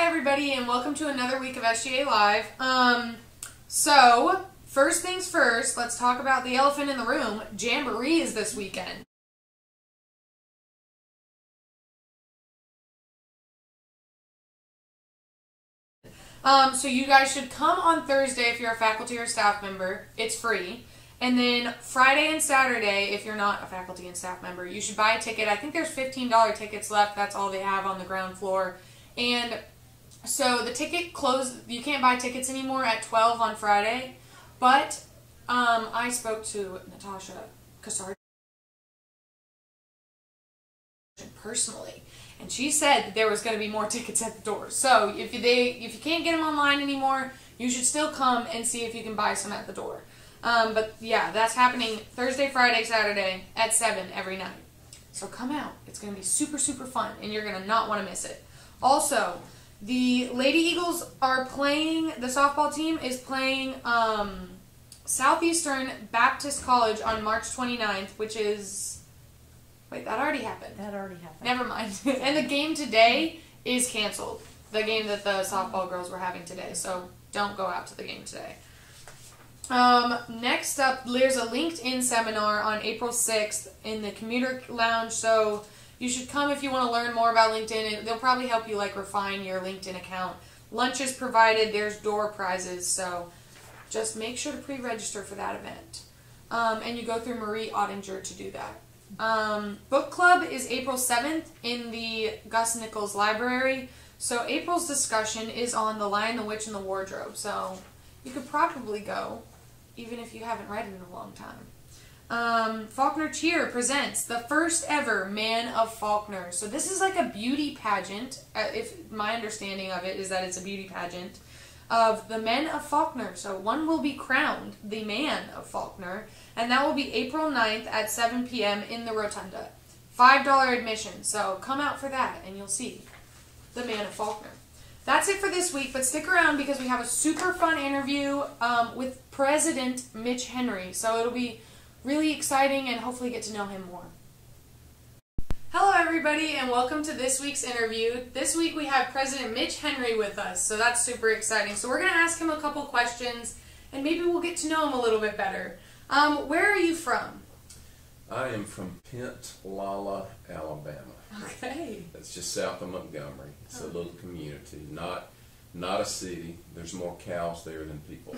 Hi everybody and welcome to another week of SGA Live. So, first things first, let's talk about the elephant in the room. Jamboree is this weekend. So you guys should come on Thursday if you're a faculty or staff member. It's free. And then Friday and Saturday, if you're not a faculty and staff member, you should buy a ticket. I think there's $15 tickets left. That's all they have on the ground floor. And so the ticket closed. You can't buy tickets anymore at 12 on Friday. But I spoke to Natasha Kassar personally, and she said that there was going to be more tickets at the door. So if you can't get them online anymore, you should still come and see if you can buy some at the door. But yeah, that's happening Thursday, Friday, Saturday at 7 every night. So come out. It's going to be super, super fun, and you're going to not want to miss it. Also, the Lady Eagles are playing, the softball team is playing Southeastern Baptist College on March 29th, which is, wait, that already happened. That already happened. Never mind. And the game today is canceled. The game that the softball girls were having today. So don't go out to the game today. Next up, there's a LinkedIn seminar on April 6th in the commuter lounge. So you should come if you want to learn more about LinkedIn. They'll probably help you like refine your LinkedIn account. Lunch is provided. There's door prizes. So just make sure to pre-register for that event. And you go through Marie Ottinger to do that. Book club is April 7th in the Gus Nichols Library. So April's discussion is on The Lion, the Witch, and the Wardrobe. So you could probably go, even if you haven't read it in a long time. Faulkner Cheer presents the first ever Man of Faulkner. So this is like a beauty pageant. If my understanding of it is that it's a beauty pageant of the men of Faulkner. So one will be crowned the Man of Faulkner, and that will be April 9th at 7 p.m. in the Rotunda. $5 admission, so come out for that and you'll see the Man of Faulkner. That's it for this week, but stick around because we have a super fun interview with President Mitch Henry. So it'll be really exciting and hopefully get to know him more. Hello everybody and welcome to this week's interview. This week we have President Mitch Henry with us, so that's super exciting. So we're going to ask him a couple questions and maybe we'll get to know him a little bit better. Where are you from? I am from Pentlala, Alabama. Okay. That's just south of Montgomery. It's a little community, not a city. There's more cows there than people.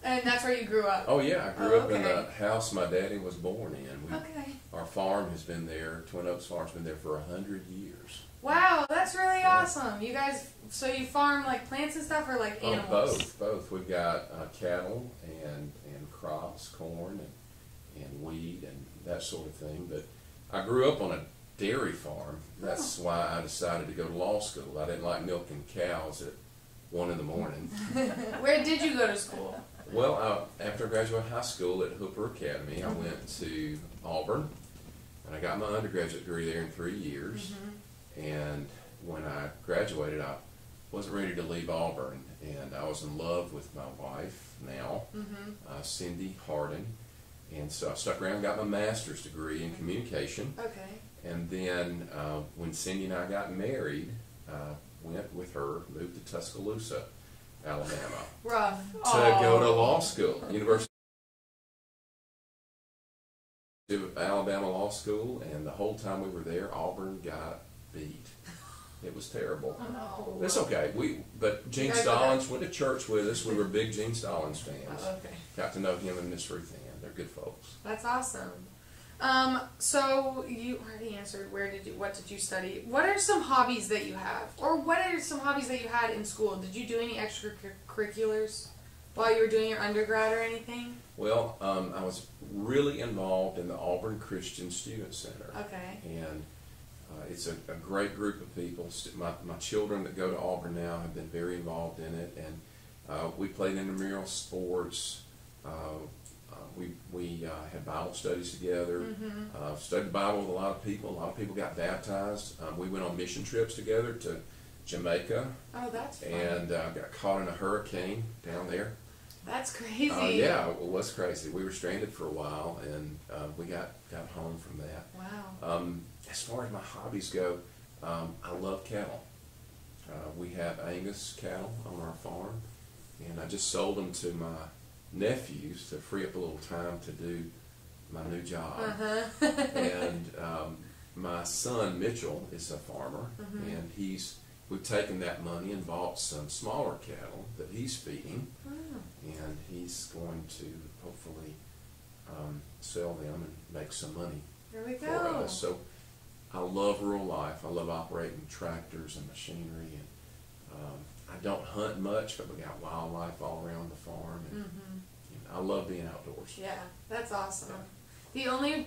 And that's where you grew up? Oh yeah, I grew up in the house my daddy was born in. Our farm has been there, Twin Oaks Farm's been there for 100 years. Wow, that's really awesome. You guys, so you farm like plants and stuff or like animals? Both. We've got cattle and crops, corn and wheat and that sort of thing. But I grew up on a dairy farm. That's why I decided to go to law school. I didn't like milking cows at 1 in the morning. Where did you go to school? Well, after I graduated high school at Hooper Academy, I went to Auburn, and I got my undergraduate degree there in 3 years. And when I graduated, I wasn't ready to leave Auburn, and I was in love with my wife now, Cindy Hardin. And so I stuck around and got my master's degree in communication. Okay. And then when Cindy and I got married, went with her, moved to Tuscaloosa, Alabama. Rough. To go to law school, University of Alabama Law School, and the whole time we were there, Auburn got beat. It was terrible. Oh. It's okay. But Gene Stallings went to church with us. We were big Gene Stallings fans. Got to know him and Miss Ruth Ann. They're good folks. That's awesome. So you already answered what did you study? What are some hobbies that you have? Or what are some hobbies that you had in school? Did you do any extracurriculars while you were doing your undergrad or anything? Well, I was really involved in the Auburn Christian Student Center. Okay. And it's a great group of people. My children that go to Auburn now have been very involved in it, and we played intramural sports. We had Bible studies together, studied the Bible with a lot of people. A lot of people got baptized. We went on mission trips together to Jamaica. Oh, that's fun. And got caught in a hurricane down there. That's crazy. Yeah, it was crazy. We were stranded for a while, and we got home from that. Wow. As far as my hobbies go, I love cattle. We have Angus cattle on our farm, and I just sold them to my nephews to free up a little time to do my new job. And my son Mitchell is a farmer, and we've taken that money and bought some smaller cattle that he's feeding, and he's going to hopefully sell them and make some money for us. So I love rural life. I love operating tractors and machinery, and I don't hunt much, but we got wildlife all around the farm, and I love being outdoors. Yeah, that's awesome. Yeah. The only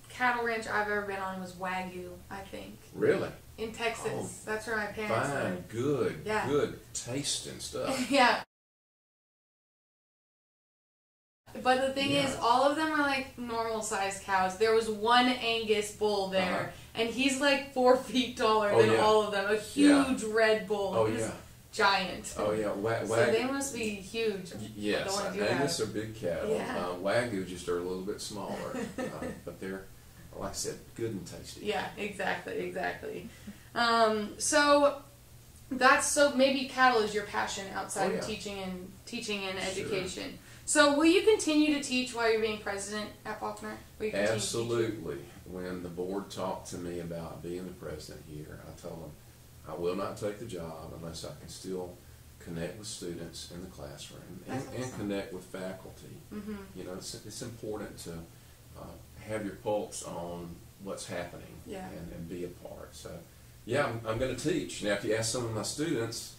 cattle ranch I've ever been on was Wagyu, I think. Really? In Texas. Oh, that's where my parents lived. Good, yeah. Good tasting stuff. Yeah. But the thing is, all of them are like normal sized cows. There was one Angus bull there, and he's like 4 feet taller than all of them. A huge red bull. Oh, yeah. Giant. Oh, yeah. So they must be huge. Yes, Angus are big cattle. Yeah. Wagyu just are a little bit smaller, but they're, like I said, good and tasty. Yeah, exactly. So maybe cattle is your passion outside of teaching and education. So will you continue to teach while you're being president at Faulkner? Absolutely. When the board talked to me about being the president here, I told them I will not take the job unless I can still connect with students in the classroom and connect with faculty. You know, it's important to have your pulse on what's happening and be a part. So, yeah, I'm going to teach. Now, if you ask some of my students,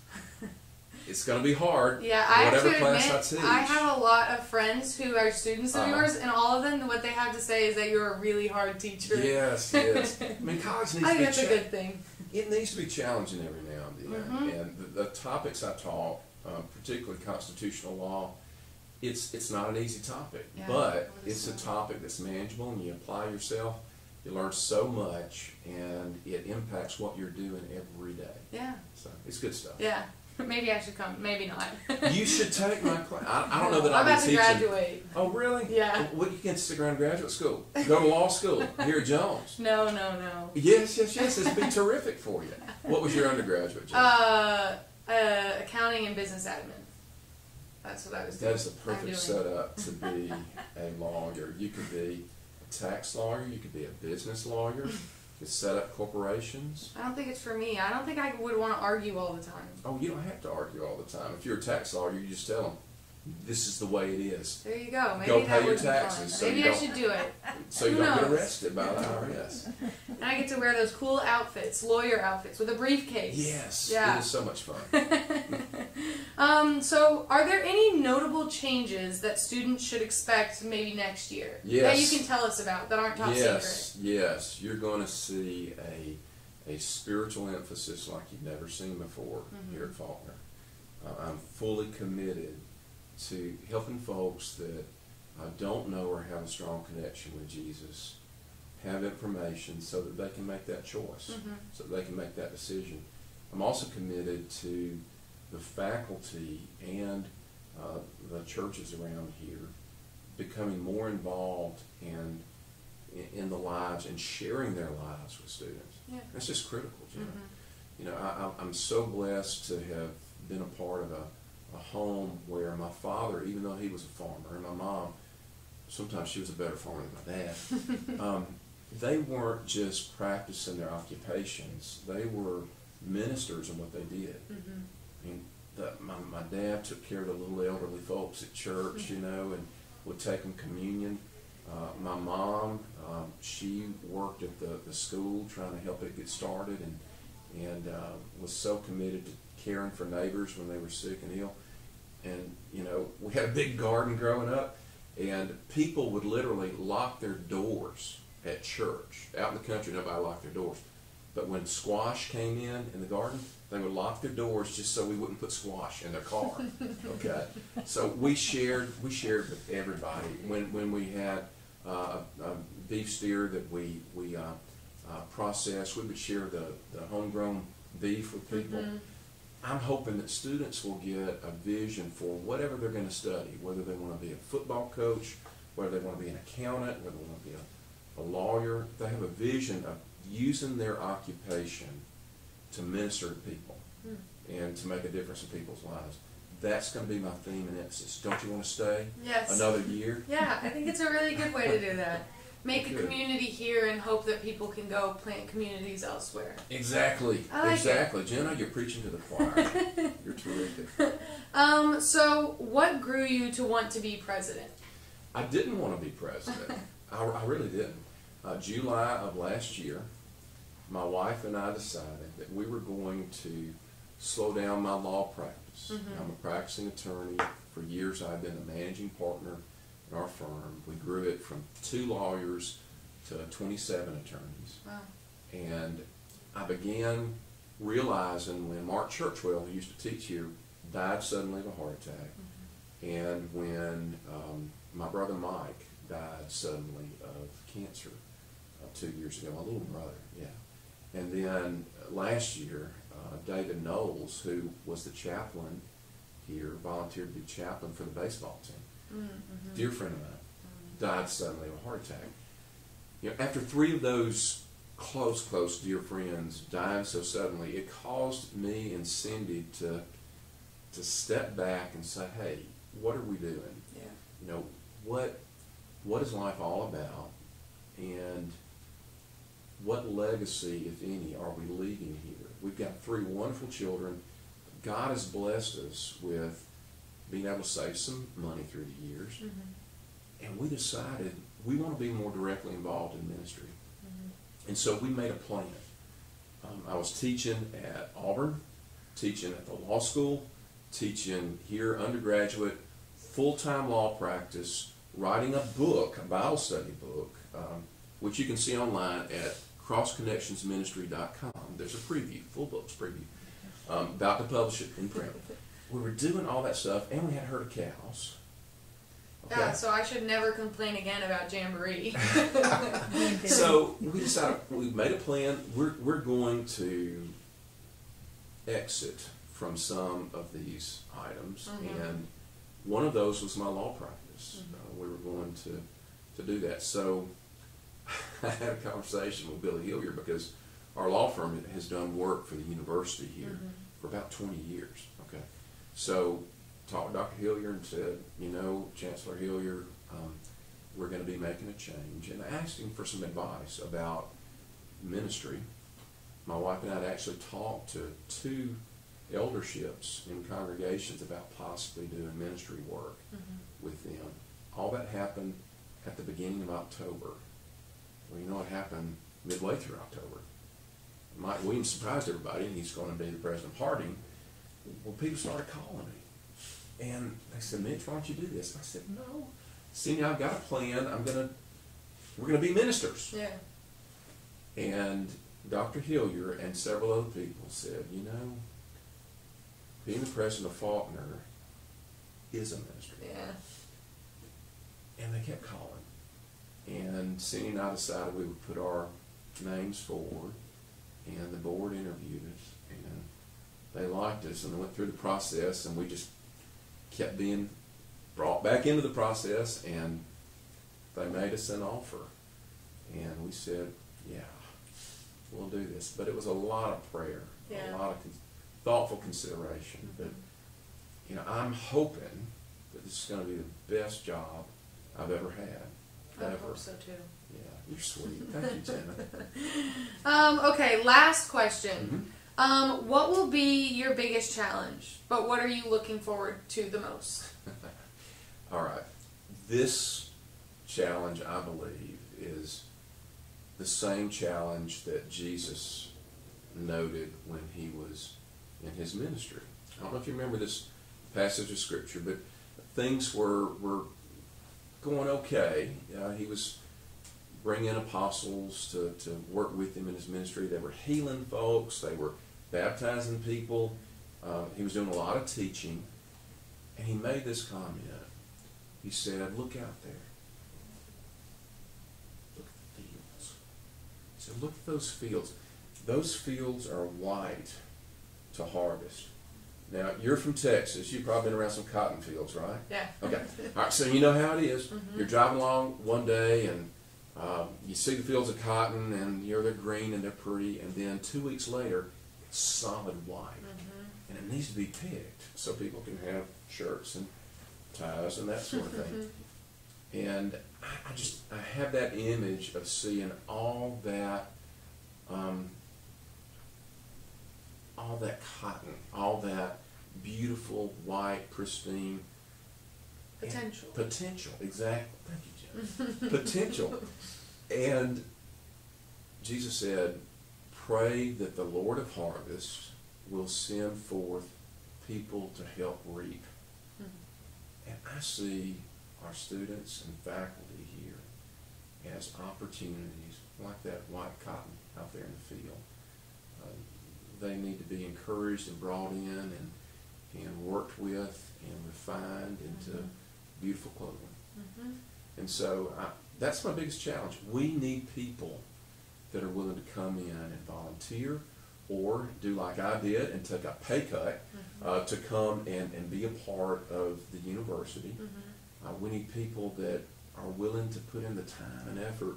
it's going to be hard. Yeah, I have to class admit, I teach. I have a lot of friends who are students of yours, and all of them, what they have to say is that you're a really hard teacher. Yes. I mean, college needs to be I think that's a good thing. It needs to be challenging every now and then. And the topics I taught, particularly constitutional law, it's not an easy topic, but it's a topic that's manageable, and you apply yourself. You learn so much, and it impacts what you're doing every day. Yeah. So it's good stuff. Yeah. Maybe I should come. Maybe not. You should take my class. I don't know that I'll be teaching. I'm about to graduate. Oh, really? Yeah. Well, you can stick around graduate school. Go to law school here at Jones. No. Yes. It'd be terrific for you. What was your undergraduate job? Accounting and business admin. That's what I was doing. That is the perfect setup to be a lawyer. You could be a tax lawyer. You could be a business lawyer. You could set up corporations. I don't think it's for me. I don't think I would want to argue all the time. Oh, you don't have to argue all the time. If you're a tax lawyer, you just tell them, this is the way it is. There you go. Maybe go pay your taxes. So maybe I should do it. So you don't get arrested by the IRS. And I get to wear those cool outfits, lawyer outfits, with a briefcase. Yes. Yeah. It is so much fun. So are there any notable changes that students should expect maybe next year? Yes. That you can tell us about that aren't top secret? Yes. You're going to see a spiritual emphasis like you've never seen before here at Faulkner. I'm fully committed to helping folks that don't know or have a strong connection with Jesus have information so that they can make that choice, so that they can make that decision. I'm also committed to the faculty and the churches around here becoming more involved in the lives and sharing their lives with students. Yeah. That's just critical, Jenna. You know, I'm so blessed to have been a part of a home where my father, even though he was a farmer, and my mom, sometimes she was a better farmer than my dad, they weren't just practicing their occupations. They were ministers in what they did. I mean, my dad took care of the little elderly folks at church, you know, and would take them communion. My mom, she worked at the school trying to help it get started, and was so committed to caring for neighbors when they were sick and ill. And, you know, we had a big garden growing up, and people would literally lock their doors at church. Out in the country, nobody locked their doors. But when squash came in the garden, they would lock their doors just so we wouldn't put squash in their car. Okay? So we shared with everybody. When we had a beef steer that we processed, we would share the homegrown beef with people. I'm hoping that students will get a vision for whatever they're going to study, whether they want to be a football coach, whether they want to be an accountant, whether they want to be a lawyer. They have a vision of using their occupation to minister to people. and to make a difference in people's lives. That's going to be my theme and emphasis. Don't you want to stay Yes. another year? Yeah, I think it's a really good way to do that. Make a community here and hope that people can go plant communities elsewhere. Exactly. Exactly. Jenna, you're preaching to the choir. You're terrific. So what grew you to want to be president? I didn't want to be president. I really didn't. July of last year, my wife and I decided that we were going to slow down my law practice. I'm a practicing attorney. For years I've been a managing partner in our firm. We grew it from 2 lawyers to 27 attorneys. Wow. And I began realizing when Mark Churchwell, who used to teach here, died suddenly of a heart attack, and when my brother Mike died suddenly of cancer 2 years ago, my little brother, and then last year, David Knowles, who was the chaplain here, volunteered to be chaplain for the baseball team. Dear friend of mine, died suddenly of a heart attack. You know, after 3 of those close dear friends dying so suddenly, it caused me and Cindy to step back and say, hey, what are we doing? Yeah. You know, what is life all about? And what legacy, if any, are we leaving here? We've got 3 wonderful children. God has blessed us with being able to save some money through the years. And we decided we want to be more directly involved in ministry. And so we made a plan. I was teaching at Auburn, teaching at the law school, teaching here undergraduate, full-time law practice, writing a book, a Bible study book, which you can see online at crossconnectionsministry.com. There's a preview, full books preview, about to publish it in print. We were doing all that stuff, and we had a herd of cows. Okay. Yeah, so I should never complain again about Jamboree. So we decided, we made a plan, we're going to exit from some of these items, and one of those was my law practice. We were going to do that. So I had a conversation with Billy Hillier, because our law firm has done work for the university here for about 20 years. Okay, so talked to Dr. Hillier and said, you know, Chancellor Hillier, we're going to be making a change, and I asked him for some advice about ministry. My wife and I had actually talked to 2 elderships in congregations about possibly doing ministry work with them. All that happened at the beginning of October. Well, you know what happened midway through October? Mike Williams surprised everybody, and he's going to be the president of Harding. Well, people started calling me, and they said, Mitch, why don't you do this? I said, no. See, I've got a plan. We're going to be ministers. Yeah. And Dr. Hillier and several other people said, you know, being the president of Faulkner is a ministry. Yeah. And they kept calling. And Cindy and I decided we would put our names forward, and the board interviewed us, and they liked us, and they went through the process, and we just kept being brought back into the process, and they made us an offer. And we said, yeah, we'll do this. But it was a lot of prayer, a lot of thoughtful consideration. But, you know, I'm hoping that this is going to be the best job I've ever had. I hope so too. Yeah, you're sweet. Thank you, Jenna. Okay, last question. What will be your biggest challenge? But what are you looking forward to the most? All right. This challenge, I believe, is the same challenge that Jesus noted when he was in his ministry. I don't know if you remember this passage of Scripture, but things were going okay. He was bringing apostles to work with him in his ministry. They were healing folks. They were baptizing people. He was doing a lot of teaching. And he made this comment. He said, look out there. Look at the fields. He said, look at those fields. Those fields are white to harvest. Now, you're from Texas. You've probably been around some cotton fields, right? Yeah. Okay. All right, so you know how it is. You're driving along one day, and you see the fields of cotton, and they're green, and they're pretty, and then 2 weeks later, solid white. And it needs to be picked so people can have shirts and ties and that sort of thing. And I have that image of seeing all that cotton, all that beautiful, white, pristine potential, exactly. Thank you, Jenna. Potential. And Jesus said, pray that the Lord of harvest will send forth people to help reap. And I see our students and faculty here as opportunities like that white cotton out there in the field. They need to be encouraged and brought in and worked with and refined into beautiful clothing. And so that's my biggest challenge. We need people that are willing to come in and volunteer or do like I did and take a pay cut to come and be a part of the university. We need people that are willing to put in the time and effort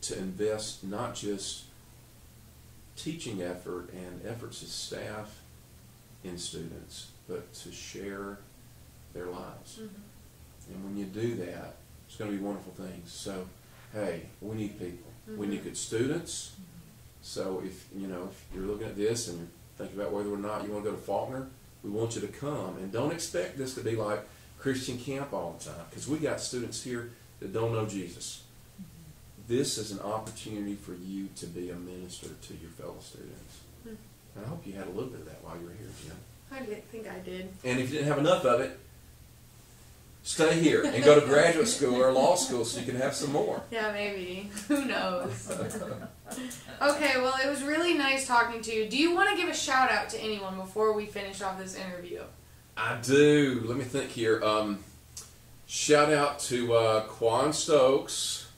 to invest not just teaching effort and efforts as staff in students, but to share their lives. And when you do that, it's going to be wonderful things. So, hey, we need people. We need good students. So if you're looking at this and you're thinking about whether or not you want to go to Faulkner, we want you to come. And don't expect this to be like Christian camp all the time, because we got students here that don't know Jesus. This is an opportunity for you to be a minister to your fellow students. And I hope you had a little bit of that while you were here, Jen. I think I did. And if you didn't have enough of it, stay here and go to graduate school or law school so you can have some more. Yeah, maybe. Who knows? Okay, well, it was really nice talking to you. Do you want to give a shout out to anyone before we finish off this interview? I do. Let me think here. Shout out to Quan Stokes,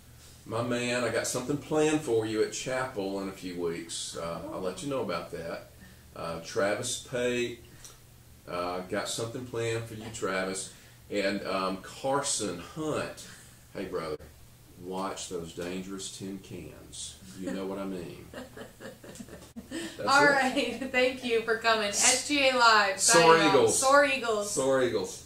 my man. I got something planned for you at chapel in a few weeks. I'll let you know about that. Travis Pate, got something planned for you, Travis. And Carson Hunt, hey brother, watch those dangerous tin cans. You know what I mean. All right, thank you for coming. SGA Live. SOAR Eagles. SOAR Eagles. SOAR Eagles.